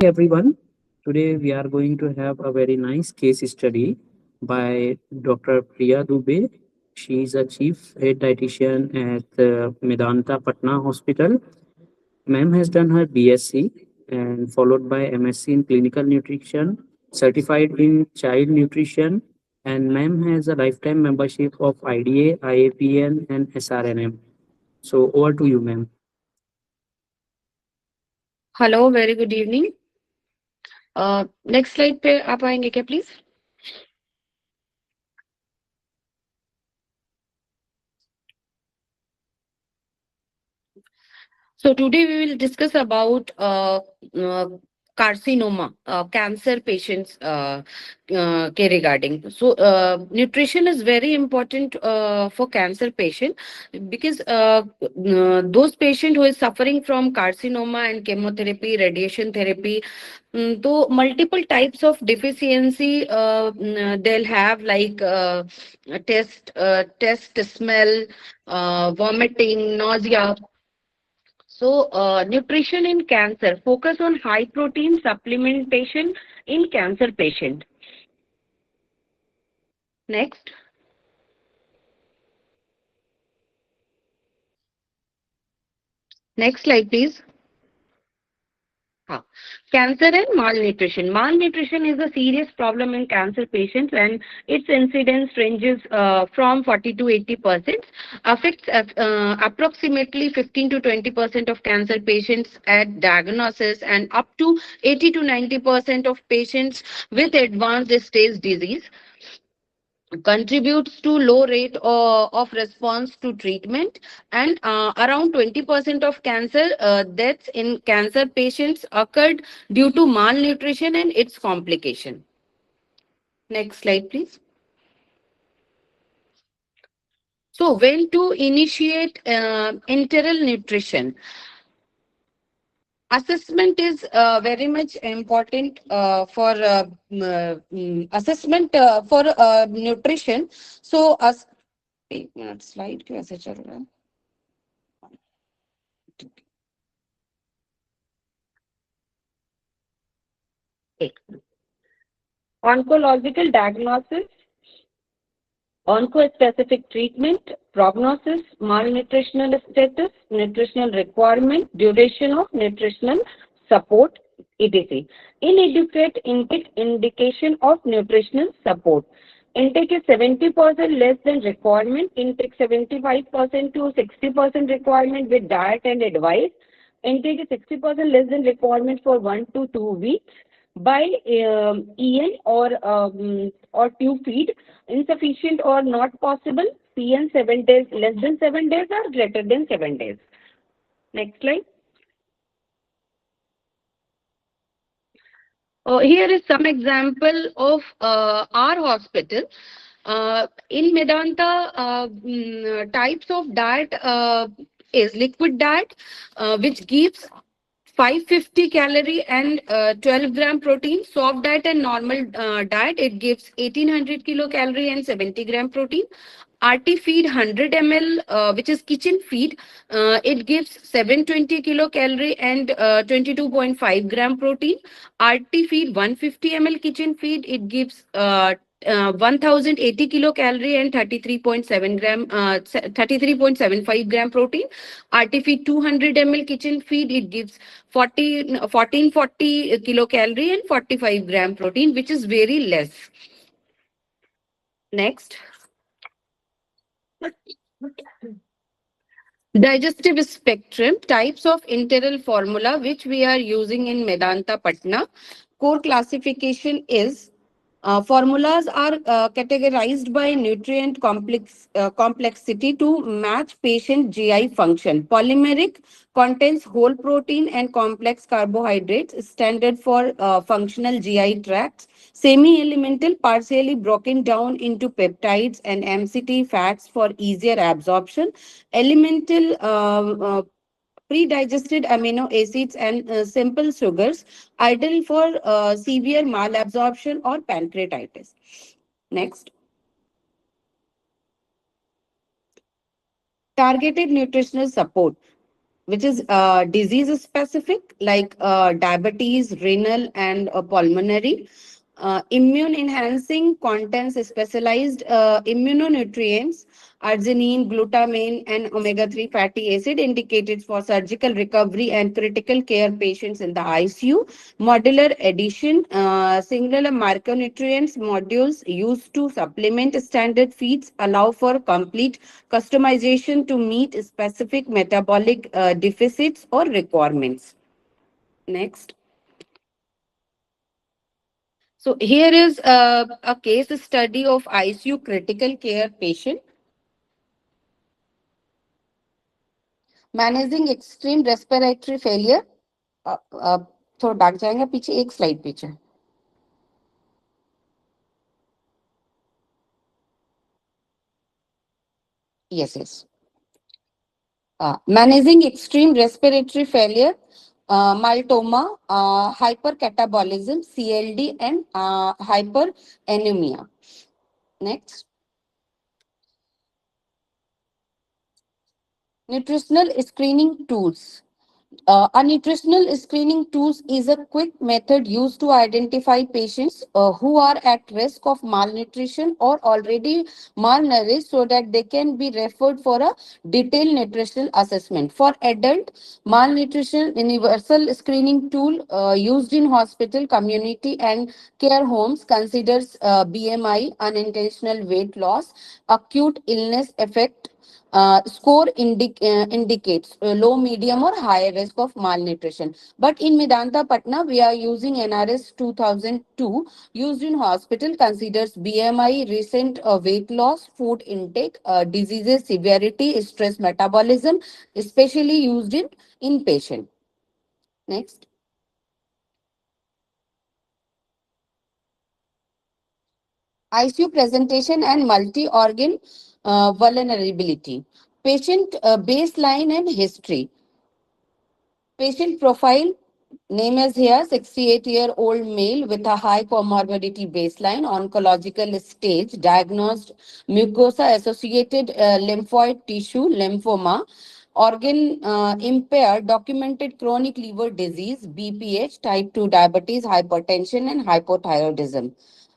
everyone. Today we are going to have a very nice case study by Dr. Priya Dubey. She is a chief head dietitian at Medanta Patna Hospital. Ma'am has done her BSc and followed by MSc in clinical nutrition, certified in child nutrition, and ma'am has a lifetime membership of IDA, IAPN, and SRNM. So over to you, ma'am. Hello very good evening next slide पे आप आएंगे क्या please So today we will discuss about carcinoma, cancer patients regarding. So nutrition is very important for cancer patient because those patient who is suffering from carcinoma and chemotherapy, radiation therapy, so multiple types of deficiency they'll have like test smell, vomiting, nausea. So, nutrition in cancer, focus on high protein supplementation in cancer patient. Next. Next slide, please. Cancer and malnutrition. Malnutrition is a serious problem in cancer patients and its incidence ranges from 40 to 80%, affects approximately 15 to 20% of cancer patients at diagnosis and up to 80 to 90% of patients with advanced stage disease, contributes to low rate of response to treatment, and around 20% of cancer deaths in cancer patients occurred due to malnutrition and its complication. Next slide, please. So when to initiate enteral nutrition? Assessment is very much important for assessment for nutrition. So, as एक minute slide क्यों ऐसे चल रहा है एक oncological diagnosis, onco-specific treatment, prognosis, malnutritional status, nutritional requirement, duration of nutritional support, etc. Inadequate intake indication of nutritional support. Intake is 70% less than requirement. Intake 75% to 60% requirement with diet and advice. Intake is 60% less than requirement for 1 to 2 weeks by EN or tube feed. Insufficient or not possible. PN 7 days, less than 7 days or greater than 7 days. Next slide. Here is some example of our hospital. In Medanta, types of diet is liquid diet, which gives 550 calorie and 12 gram protein. Soft diet and normal diet, it gives 1800 kilocalorie and 70 gram protein. RT feed 100 ml, which is kitchen feed, it gives 720 kilocalorie and 22.5 gram protein. RT feed 150 ml kitchen feed, it gives 1080 kilocalorie and 33.75 gram protein. RT feed 200 ml kitchen feed, it gives 1440 kilocalorie and 45 gram protein, which is very less. Next. Digestive spectrum, types of enteral formula which we are using in Medanta Patna. Core classification is formulas are categorized by nutrient complexity to match patient GI function. Polymeric contains whole protein and complex carbohydrates, standard for functional GI tracts. Semi-elemental, partially broken down into peptides and MCT fats for easier absorption. Elemental pre-digested amino acids and simple sugars, ideal for severe malabsorption or pancreatitis. Next. Targeted nutritional support. which is disease specific, like diabetes, renal, and pulmonary. Immune enhancing contents specialized immunonutrients, arginine, glutamine, and omega 3 fatty acid indicated for surgical recovery and critical care patients in the ICU. Modular addition, singular micronutrients modules used to supplement standard feeds allow for complete customization to meet specific metabolic deficits or requirements. Next. So here is a case study of ICU critical care patient managing extreme respiratory failure. थोड़ा back जाएंगे पीछे एक slide पीछे. Yes, yes. Managing extreme respiratory failure, myeltoma, hypercatabolism, CLD, and hyperenemia. Next. Nutritional screening tools. A nutritional screening tools is a quick method used to identify patients who are at risk of malnutrition or already malnourished so that they can be referred for a detailed nutritional assessment. For adult malnutrition, universal screening tool used in hospital, community, and care homes considers BMI, unintentional weight loss, acute illness effect, score indicates low, medium, or high risk of malnutrition. But in Medanta Patna, we are using NRS 2002, used in hospital, considers BMI, recent weight loss, food intake, diseases severity, stress metabolism, especially used in inpatient. Next. ICU presentation and multi-organ vulnerability. Patient baseline and history. Patient profile, name is here, 68-year-old male with a high comorbidity baseline, oncological stage, diagnosed mucosa-associated lymphoid tissue, lymphoma, organ impaired, documented chronic liver disease, BPH, type 2 diabetes, hypertension, and hypothyroidism.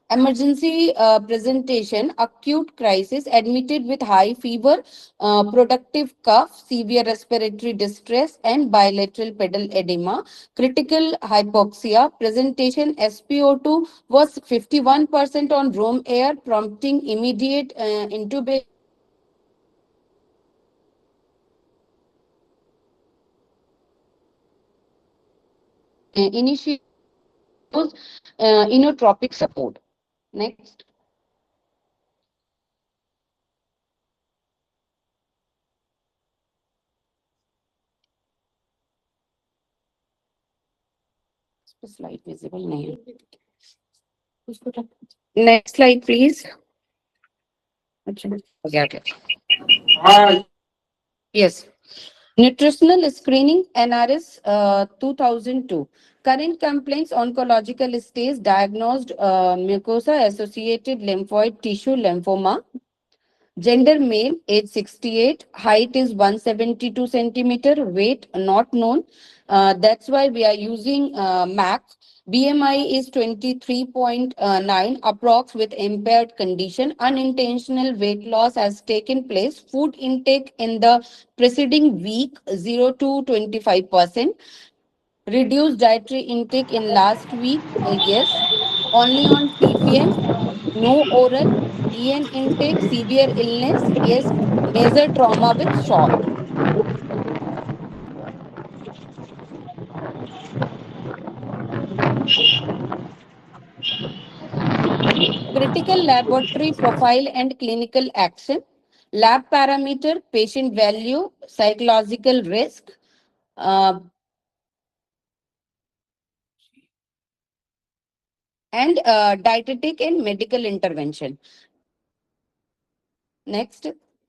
Emergency presentation, acute crisis, admitted with high fever, productive cough, severe respiratory distress, and bilateral pedal edema, critical hypoxia. Presentation SpO2 was 51% on room air, prompting immediate intubation. Initial inotropic support. Next. Slide visible नहीं है. Next slide, please. अच्छा, हो गया क्या? Yes. Nutritional screening NRS 2002. Current complaints oncological stage diagnosed mucosa associated lymphoid tissue lymphoma. Gender male, age 68, height is 172 centimeter, weight not known. That's why we are using MAC. BMI is 23.9, approx with impaired condition. Unintentional weight loss has taken place. Food intake in the preceding week 0 to 25%. Reduced dietary intake in last week, yes. Only on TPN, no oral. EN intake, severe illness, yes. Major trauma with shock. Critical laboratory profile and clinical action. Lab parameter, patient value, psychological risk, uh, and dietetic and medical intervention. Next,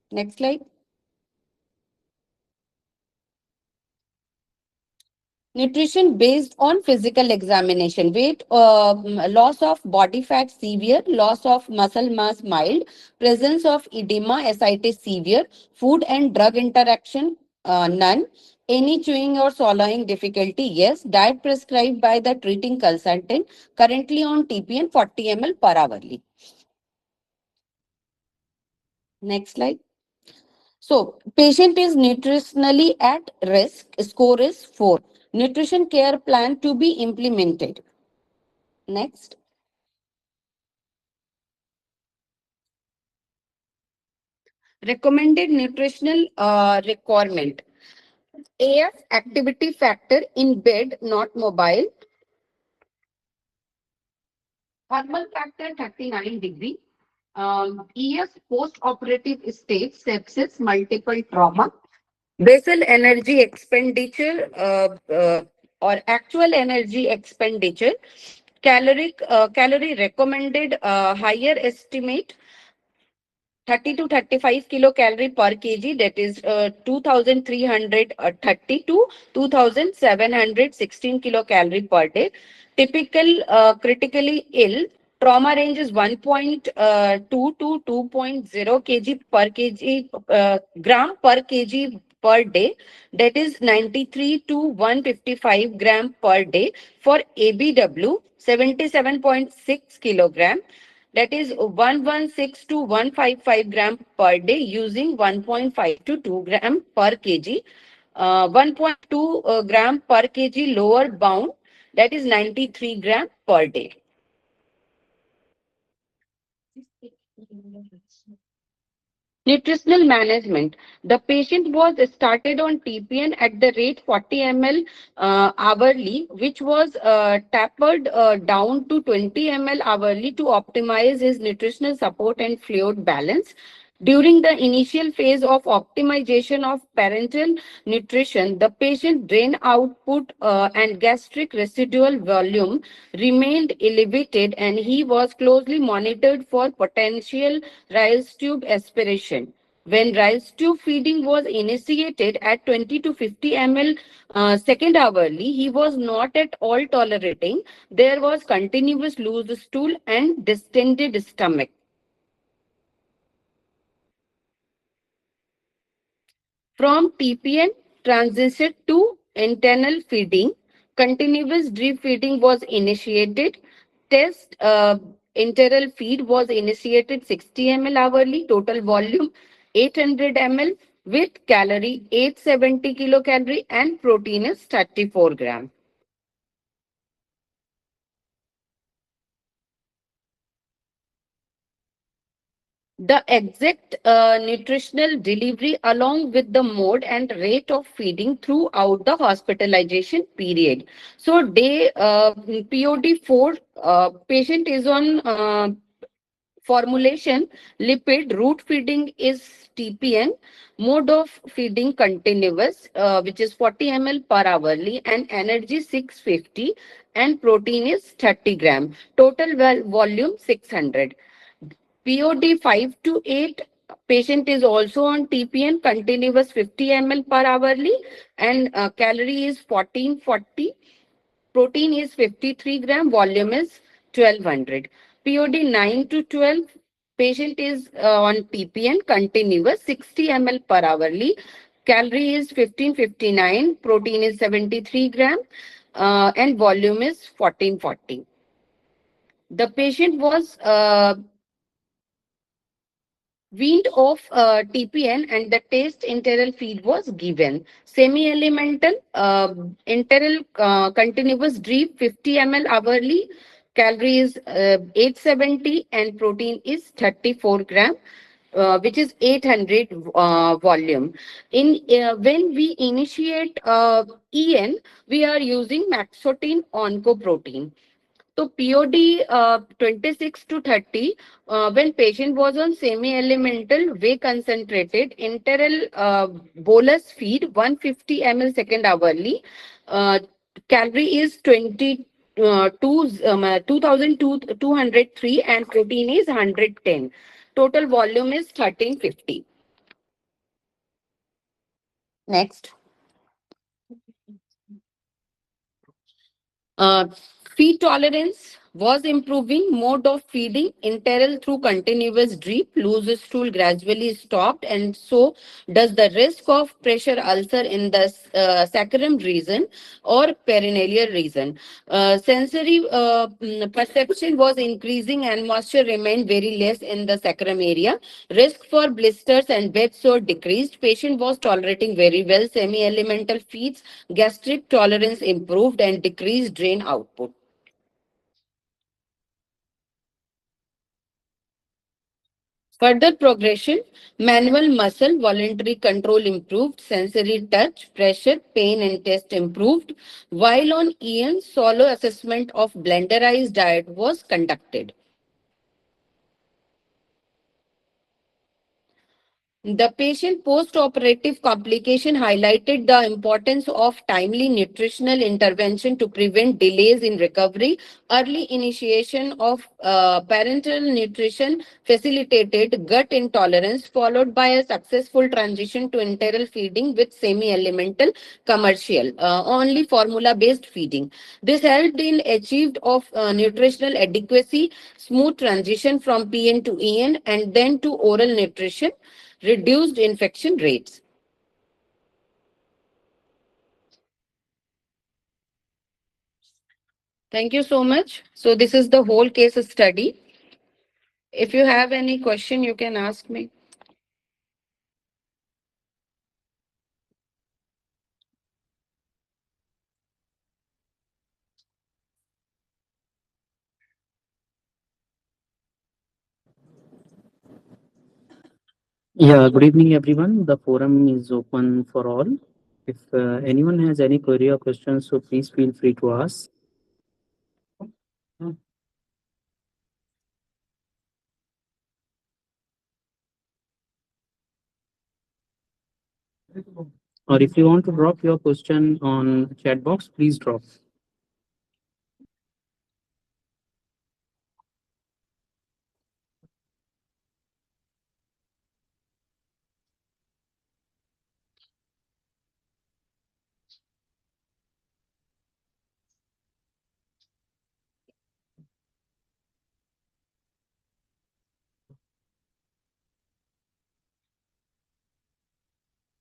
next slide. Nutrition based on physical examination. Weight, loss of body fat severe, loss of muscle mass mild, presence of edema, ascites severe, food and drug interaction none, Any chewing or swallowing difficulty? Yes. Diet prescribed by the treating consultant, currently on TPN 40 ml per hourly. Next slide. So, patient is nutritionally at risk. Score is 4. Nutrition care plan to be implemented. Next. Recommended nutritional requirement. AF activity factor in bed, not mobile. Thermal factor 39 degree. EF post-operative state, sepsis, multiple trauma. Basal energy expenditure or actual energy expenditure. Calorie recommended higher estimate 30 to 35 kilocalorie per kg, that is 2330 to 2716 kilocalorie per day. Typical critically ill trauma range is 1.2 to 2.0 kg per kg gram per kg per day, that is 93 to 155 gram per day. For ABW 77.6 kilogram, that is 116 to 155 gram per day, using 1.5 to 2 gram per kg. 1.2 gram per kg lower bound, that is 93 gram per day. Nutritional management. The patient was started on TPN at the rate 40 ml hourly, which was tapered down to 20 ml hourly to optimize his nutritional support and fluid balance. During the initial phase of optimization of parenteral nutrition, the patient drain output and gastric residual volume remained elevated, and he was closely monitored for potential rice tube aspiration. When rice tube feeding was initiated at 20 to 50 ml second hourly, he was not at all tolerating. There was continuous loose stool and distended stomach. From TPN transition to internal feeding, continuous drip feeding was initiated. Test enteral feed was initiated 60 ml hourly, total volume 800 ml with calorie 870 kilocalorie and protein is 34 gram. The exact nutritional delivery along with the mode and rate of feeding throughout the hospitalization period. So day POD4, patient is on formulation lipid, root feeding is TPN, mode of feeding continuous, which is 40 ml per hourly, and energy 650, and protein is 30 gram, total volume 600. POD 5 to 8, patient is also on TPN, continuous 50 ml per hourly, and calorie is 1440, protein is 53 gram, volume is 1200. POD 9 to 12, patient is on TPN, continuous 60 ml per hourly, calorie is 1559, protein is 73 gram, and volume is 1440. The patient was weaned off TPN and the taste enteral feed was given. Semi-elemental enteral continuous drip 50 ml hourly, calories 870 and protein is 34 gram. Which is 800 volume. When we initiate EN, we are using Maxotin ONCO protein. So POD 26 to 30, when patient was on semi-elemental whey concentrated, enteral bolus feed 150 ml second hourly, uh, calorie is 2203 and protein is 110. Total volume is 1350. Next. Uh, Feed tolerance Was improving mode of feeding enteral through continuous drip. Loose stool gradually stopped, and so does the risk of pressure ulcer in the sacrum region or perineal region. Sensory perception was increasing, and moisture remained very less in the sacrum area. Risk for blisters and web sore decreased. Patient was tolerating very well semi-elemental feeds. Gastric tolerance improved and decreased drain output. Further progression, manual muscle, voluntary control improved, sensory touch, pressure, pain and test improved, while on EN, solo assessment of blenderized diet was conducted. The patient post-operative complication highlighted the importance of timely nutritional intervention to prevent delays in recovery. Early initiation of parenteral nutrition facilitated gut intolerance, followed by a successful transition to enteral feeding with semi-elemental commercial, only formula-based feeding. This helped in achieved of nutritional adequacy, smooth transition from PN to EN, and then to oral nutrition, reduced infection rates. Thank you so much. So this is the whole case study. If you have any question, you can ask me. Yeah, good evening, everyone. The forum is open for all. If anyone has any query or questions, so please feel free to ask. Or if you want to drop your question on chat box, please drop.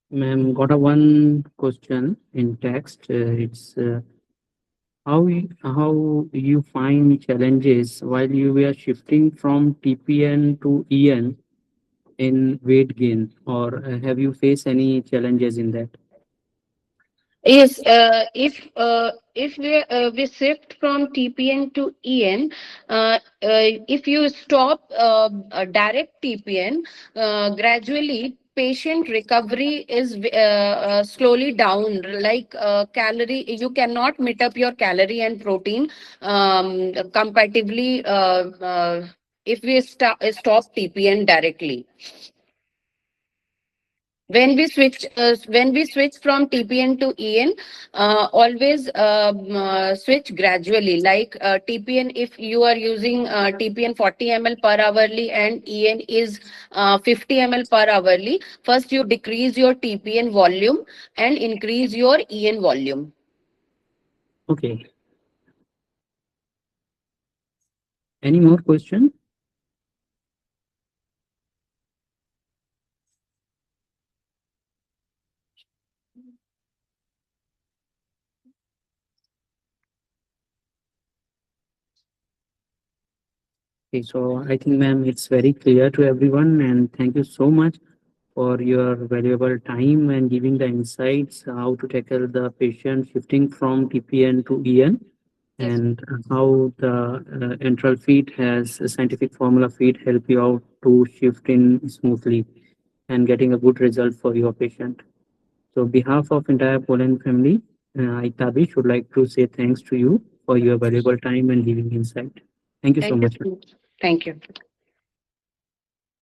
Ma'am, got a one question in text. It's how you find challenges while you were shifting from TPN to EN in weight gain, or have you faced any challenges in that? Yes, if we shift from TPN to EN, if you stop direct TPN, gradually patient recovery is slowly down. Like calorie, you cannot meet up your calorie and protein comparatively if we stop TPN directly. When we switch from TPN to EN, always switch gradually. Like TPN, if you are using TPN 40 ml per hourly and EN is 50 ml per hourly, first you decrease your TPN volume and increase your EN volume. Okay. Any more question? Okay, so I think, ma'am, it's very clear to everyone, and thank you so much for your valuable time and giving the insights how to tackle the patient shifting from TPN to EN, Yes. and how the enteral feed has a scientific formula feed help you out to shift in smoothly and getting a good result for your patient. So, behalf of entire Pollen family, I Tabish would like to say thanks to you for your valuable time and giving insight. Thank you so Thank you much. so much. Thank you.